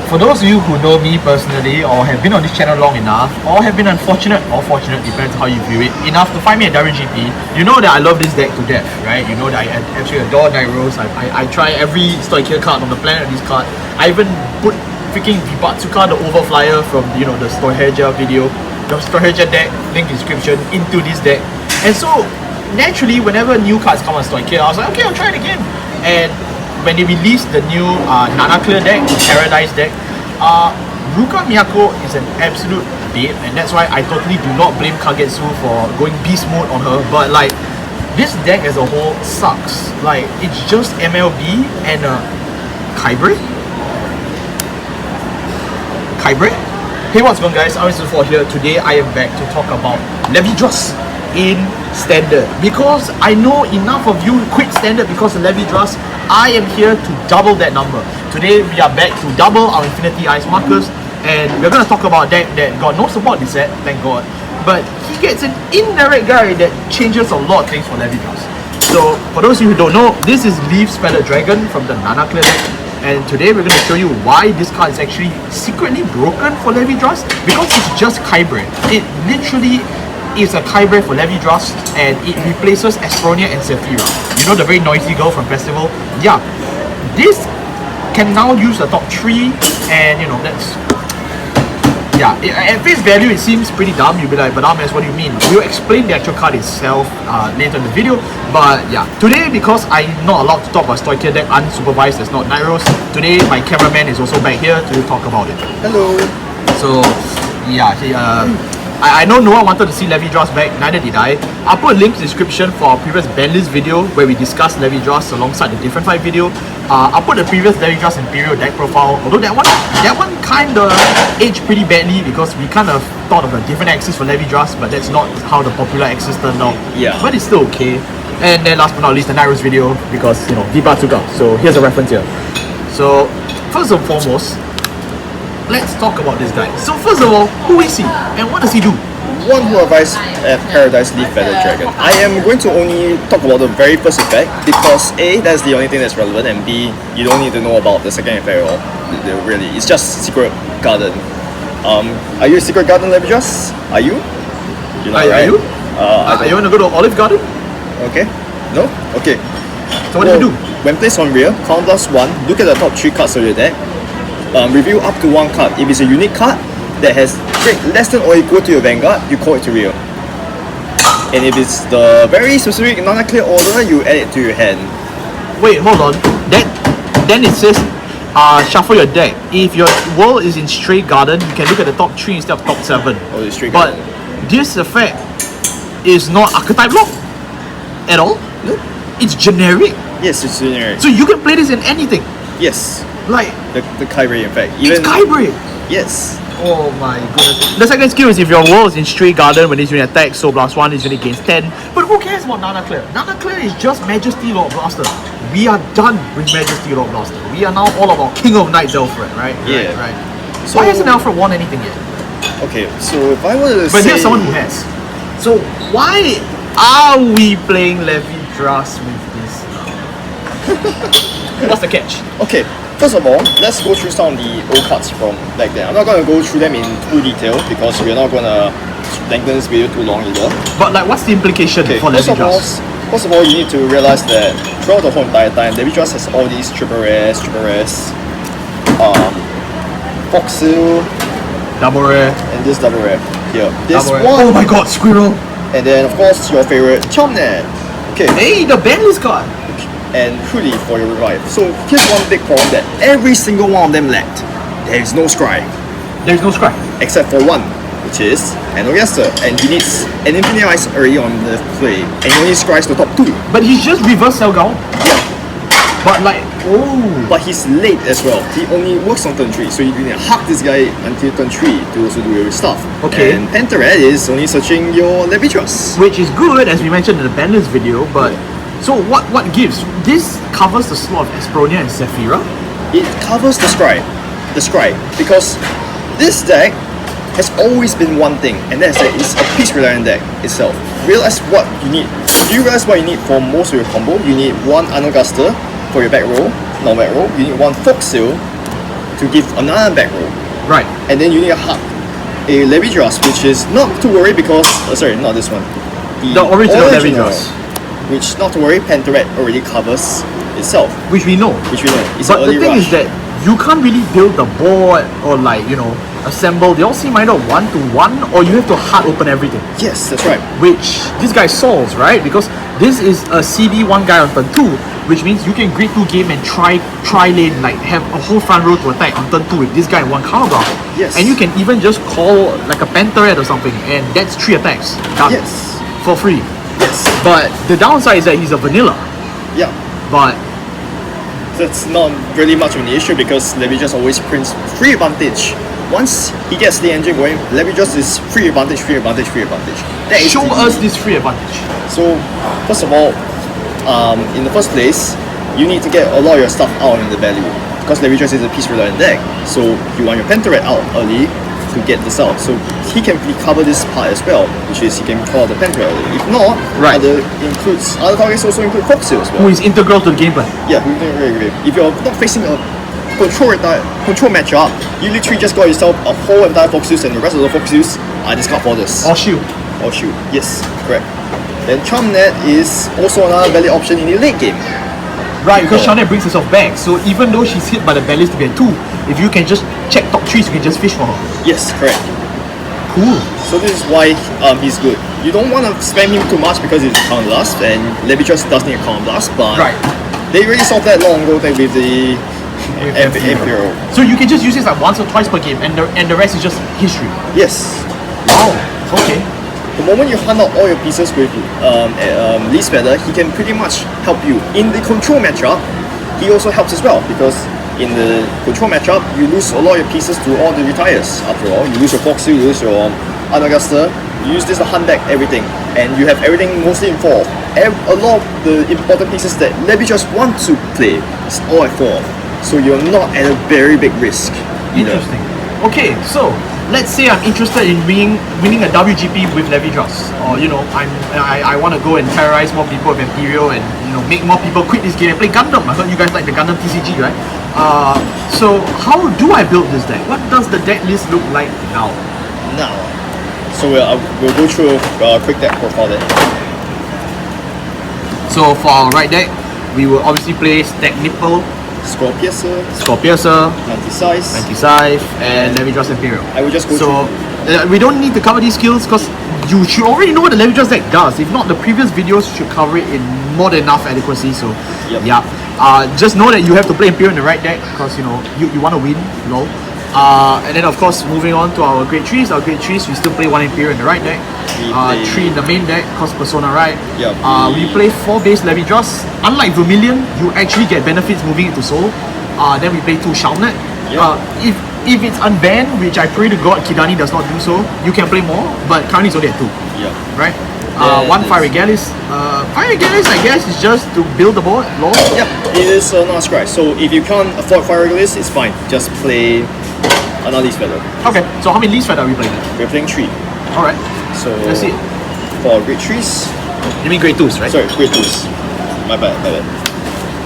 For those of you who know me personally or have been on this channel long enough or have been unfortunate or fortunate, depends how you view it, enough to find me at WGP, you know that I love this deck to death, right? You know that I actually adore Nightrose. I try every Stoichia card on the planet of this card. I even put freaking Vibatsuka, the overflyer from, you know, the Stoichia video, the Stoichia deck, link description, into this deck. And so naturally, whenever new cards come on Stoichia, I was like, okay, I'll try it again. And when they released the new Nannaclir deck, the Paradise deck, Ruka Miyako is an absolute babe, and that's why I totally do not blame Kagetsu for going beast mode on her. But like, this deck as a whole sucks. Like, it's just MLB and Kybre? Hey, what's going on, guys? I'm Mr. here. Today I am back to talk about Levidras in Standard, because I know enough of you quit Standard because of Levidras. I am here to double that number. Today we are back to double our Infinity Ice markers, and we're going to talk about a deck that got no support this set, thank God, but he gets an indirect guy that changes a lot of things for Levidras. So for those of you who don't know, this is Leaf Spellet Dragon from the Nannaclir deck, and today we're going to show you why this card is actually secretly broken for Levidras, because it's just Kybre. It literally is a Kybre for Levidras, and it replaces Aspronia and Sephira. You know, the very noisy girl from Festival? Yeah. This can now use the top 3, and you know, that's... Yeah, at face value it seems pretty dumb. You'll be like, but Ames, what do you mean? We'll explain the actual card itself later in the video. But yeah, today, because I'm not allowed to talk about Stoichia deck unsupervised, as not Nightrose, today my cameraman is also back here to talk about it. Hello. So yeah, I know no one wanted to see Levidras back, neither did I. I'll put a link in the description for our previous banlist video where we discussed Levidras alongside the different fight video. I'll put the previous Levidras Imperial deck profile, although that one kinda aged pretty badly because we kind of thought of a different axis for Levidras, but that's not how the popular axis turned out. Yeah. But it's still okay. And then last but not least, the Nightrose video, because, you know, Vibatsuka. So here's a reference here. So first and foremost, let's talk about this guy. So first of all, who is he and what does he do? One who advised at Paradise Leaf Feather Dragon. I am going to only talk about the very first effect because A, that's the only thing that's relevant, and B, you don't need to know about the second effect at all. Really, it's just Secret Garden. Are you a Secret Garden Levidras? Are you? You're not, right? Are you? You want to go to Olive Garden? Okay. No? Okay. So what do you do? When placed on rear, count plus 1, look at the top 3 cards of your deck. Review up to 1 card. If it's a unique card that has trait less than or equal to your Vanguard, you call it to real. And if it's the very specific Nannaclir order, you add it to your hand. Wait, hold on. Then it says shuffle your deck. If your world is in Stray Garden, you can look at the top 3 instead of top 7. Oh, the Stray But Garden. this effect is not archetype lock at all. No? It's generic. Yes, it's generic. So you can play this in anything. Yes. Like, The Kybre effect. it's Kybre. Yes. Oh my goodness. The second skill is if your world is in Stray Garden, when it's doing attack, so +1 is when it gains 10. But who cares about Nannaclir? Nannaclir is just Majesty Lord Blaster. We are done with Majesty Lord Blaster. We are now all about King of Knights Alfred, right? Yeah. Right. So, why hasn't Alfred won anything yet? Okay, so if I were to But say... here's someone who has. So why are we playing Levidras with this now? What's the catch? Okay, first of all, let's go through some of the old cards from back then. I'm not going to go through them in too detail because we're not going to lengthen this video too long either. But like, what's the implication for Levidras? First of all, you need to realize that throughout the whole entire time, Levidras has all these triple rares, Foxil, Double rare. and this double rare here. This Double rare. one, Oh my god, Squirrel! and then of course your favorite Chomnet. Okay, Hey, the banlist card! and truly for your revive. So here's one big problem that every single one of them lacked. There is no scry, There's no scry. except for one, which is Anogaster, and he needs an Infinite Ice early on the play, and he only scries the top 2. But he's just reverse Selgaon. Yeah, But like, oh. but he's late as well. He only works on turn 3, so you need to hack this guy until turn 3 to also do your stuff. Okay. And Pentared is only searching your Levidras. Which is good, as we mentioned in the banlist video, but so what gives? This covers the slot of Aspronia and Sephira? It covers the scry, because this deck has always been one thing, and that's that it's a piece reliant deck itself. Realize what you need. Do you realize what you need for most of your combo? You need one Anogaster for your back row, normal back row. You need one Foxil to give another back row. Right. And then you need a Levidras, which is not to worry because sorry, not this one. The original Levidras. Which not to worry, Panteret already covers itself. Which we know. It's but an the early thing rush. is that you can't really build the board or like, you know, assemble. They all seem either 1-to-1 or you have to hard open everything. Yes, that's right. Which this guy solves, right? Because this is a CD1 guy on turn 2, which means you can grid 2 game and try lane, like have a whole front row to attack on turn 2 with this guy in one counter block. Yes. And you can even just call like a Panteret or something, and that's 3 attacks. Done. Yes. For free. Yes. But the downside is that he's a vanilla. Yeah. But That's not really much of an issue because Levidras always prints free advantage. Once he gets the engine going, Levidras is free advantage. That is show the- us this free advantage. So, first of all, in the first place, you need to get a lot of your stuff out in the value because Levidras is a piece reliant deck. So you want your Panteret out early to get this out. So he can recover this part as well, which is he can call the Panteret early. If not, Right. other targets also include Foxy as well. Who is integral to the game plan. Yeah, we don't really agree. If you're not facing a control matchup, you literally just got yourself a whole entire Foxus and the rest of the Foxus are discard for this. Or shield. Or shoot. Yes, correct. Then Charmnet is also another valid option in the late game. Right, because Charmnet brings herself back. So even though she's hit by the banlist to be at 2, if you can just check top 3s, you can just fish for her. Yes, correct. Cool. So this is why he's good. You don't want to spam him too much because it's a counter blast, and Levidras does need a counter blast, but Right. they already solved that long ago with the Imperial. So you can just use this like once or twice per game, and the rest is just history. Yes. Wow. Okay. The moment you hunt out all your pieces with Least Feather, he can pretty much help you. In the control matchup, he also helps as well because in the control matchup, you lose a lot of your pieces to all the retires. After all, you lose your Foxy, you lose your Anagaster, you use this to hunt back everything, and you have everything mostly in 4. A lot of the important pieces that Levidras want to play is all at 4. So you're not at a very big risk. either. Interesting. Okay, so let's say I'm interested in winning a WGP with Levidras, or you know, I want to go and terrorize more people with Imperial and you know make more people quit this game and play Gundam. I heard you guys like the Gundam TCG, right? So how do I build this deck? What does the deck list look like now? Now, so we'll go through a quick deck profile then. So for our right deck, we will obviously play Stack Nipple, Scorpiuser, Anti-Scythe, and Levidras Imperial. I will just go So through. we don't need to cover these skills because you should already know what the Levidras deck does. If not, the previous videos should cover it in more than enough adequacy. So Yep. yeah, just know that you have to play Imperial in the right deck because you know you want to win. Lol. And then of course moving on to our Great Trees. Our Great Trees, we still play 1 Imperial in the right deck, We play- 3 in the main deck because Persona right. Yep. We play 4 base Levidras. Unlike Vermilion, you actually get benefits moving into Soul. Then we play 2 Shalnet. Yep. If it's unbanned, which I pray to God Kidani does not do so, you can play more, but currently it's only at 2, Yeah. right? Yeah, 1 it Fire is. Regalis. Fire Regalis, I guess, is just to build the board, lol. Yep, it is not a scratch. So if you can't afford Fire Regulus, it's fine. Just play another Least Feather. Uh, Okay, so how many Least Feather are we playing? We're playing 3. Alright, So let's see. for Great Trees, You mean Grade 2s, right? sorry, Great Twos. My bad.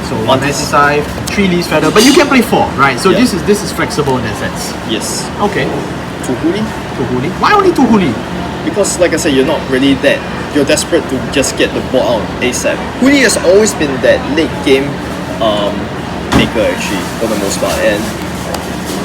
So 1 Anti-Scythe, 3 Least Feather, but you can play 4, right? So Yeah. this is flexible in that sense. Yes. Okay, 2 Huli. 2 Huli. Why only 2 Huli? Because like I said, you're not really that. You're desperate to just get the board out ASAP. Huli has always been that late game maker actually for the most part, and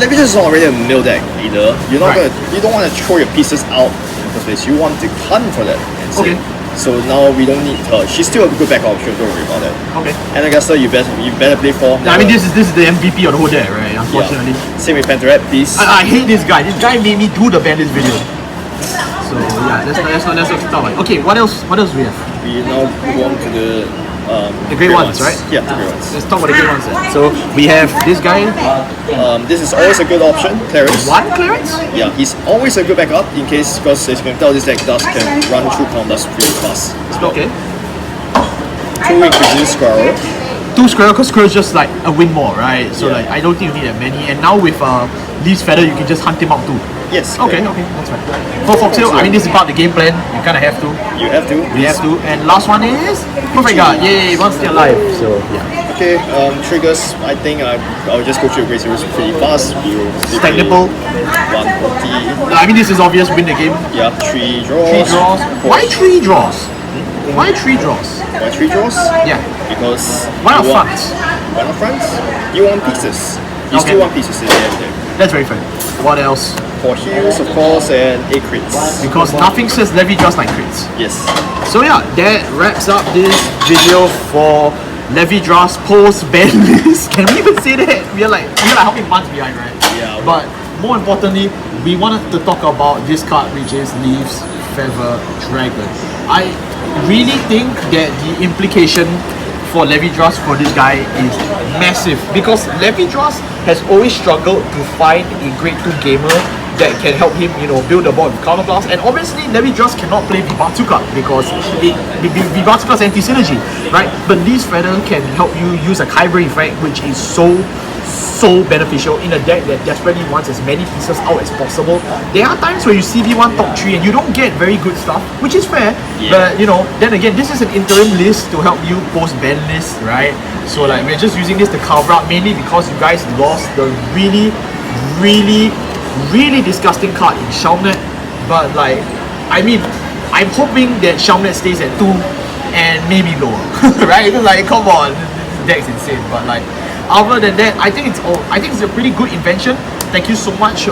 Levidras is not really a mill deck either. You're not Right. you don't want to throw your pieces out in the first place. You want to hunt for that. And Okay. So now we don't need her. She's still a good back option. Don't worry about that. Okay. And I guess you better play 4. I mean, this is the MVP of the whole deck, right? Unfortunately. Same with Panteret, please. I hate this guy. This guy made me do the bandits video. So yeah, let's not talk about it. Okay, what else do we have? We now move on to The great ones, right? Yeah, the great ones. Let's talk about the great ones then. So we have this guy, This is always a good option, Clarence. 1 clearance? Yeah, he's always a good backup in case, because as you can tell, this deck can run through counters pretty fast. Okay. 2 introduce Squirrel. 2 Squirrel, because Squirrel's just like a win more, right? So Yeah. like I don't think you need that many. And now with Leaf's Feather, you can just hunt him out too. Yes. Okay, correct. okay, that's fine. For Foxtail, I mean this is part of the game plan. You kind of have to. You have to. We have to. And last one is Perfect Guard. Yay, one still alive. So yeah. Okay, triggers, I think I'll just go through the basics pretty fast. Stackable. 1 OT. I mean, this is obvious, win the game. Yeah, 3 draws. 3 draws. Why 3 draws? Why 3 draws? Why 3 draws? Yeah. Because Why not you want- fronts? Why not fronts? You want pieces. You Okay. still want pieces in the end there. That's very fair. What else? 4 heals, of course, and 8 crits. Because nothing says Levidras like crits. Yes. So yeah, that wraps up this video for Levidras post ban list. Can we even say that? We're like how many months behind, right? Yeah. But more importantly, we wanted to talk about this card, which is Leaves Feather Dragon. I really think that the implication for Levidras for this guy is massive, because Levidras has always struggled to find a grade 2 gamer that can help him, build the board with counterblast. And obviously Levidras cannot play Vibatuka because Vibatuka is anti-synergy, right? But Leaves Feather can help you use a Kyber effect, which is so beneficial in a deck that desperately wants as many pieces out as possible. There are times where you CB1 top 3 and you don't get very good stuff, which is fair. Yeah. But then again, this is an interim list to help you post ban list, right? So like we're just using this to cover up, mainly because you guys lost the really disgusting card in Shelmnet. But like, I mean, I'm hoping that Shelmnet stays at 2 and maybe lower, right? Because like, come on, this deck's insane. But like, other than that, I think it's a pretty good invention. Thank you so much,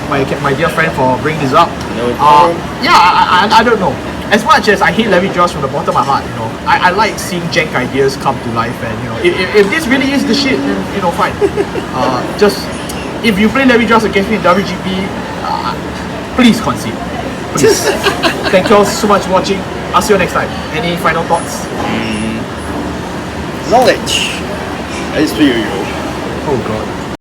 my dear friend, for bringing this up. No problem. Yeah, I don't know. As much as I hate Levidras from the bottom of my heart, I like seeing jank ideas come to life, and if this really is the shit, then fine. Just if you play Levidras against me in WGP, please concede. Please. Thank you all so much for watching. I'll see you next time. Any final thoughts? Knowledge. That is for you. Oh god.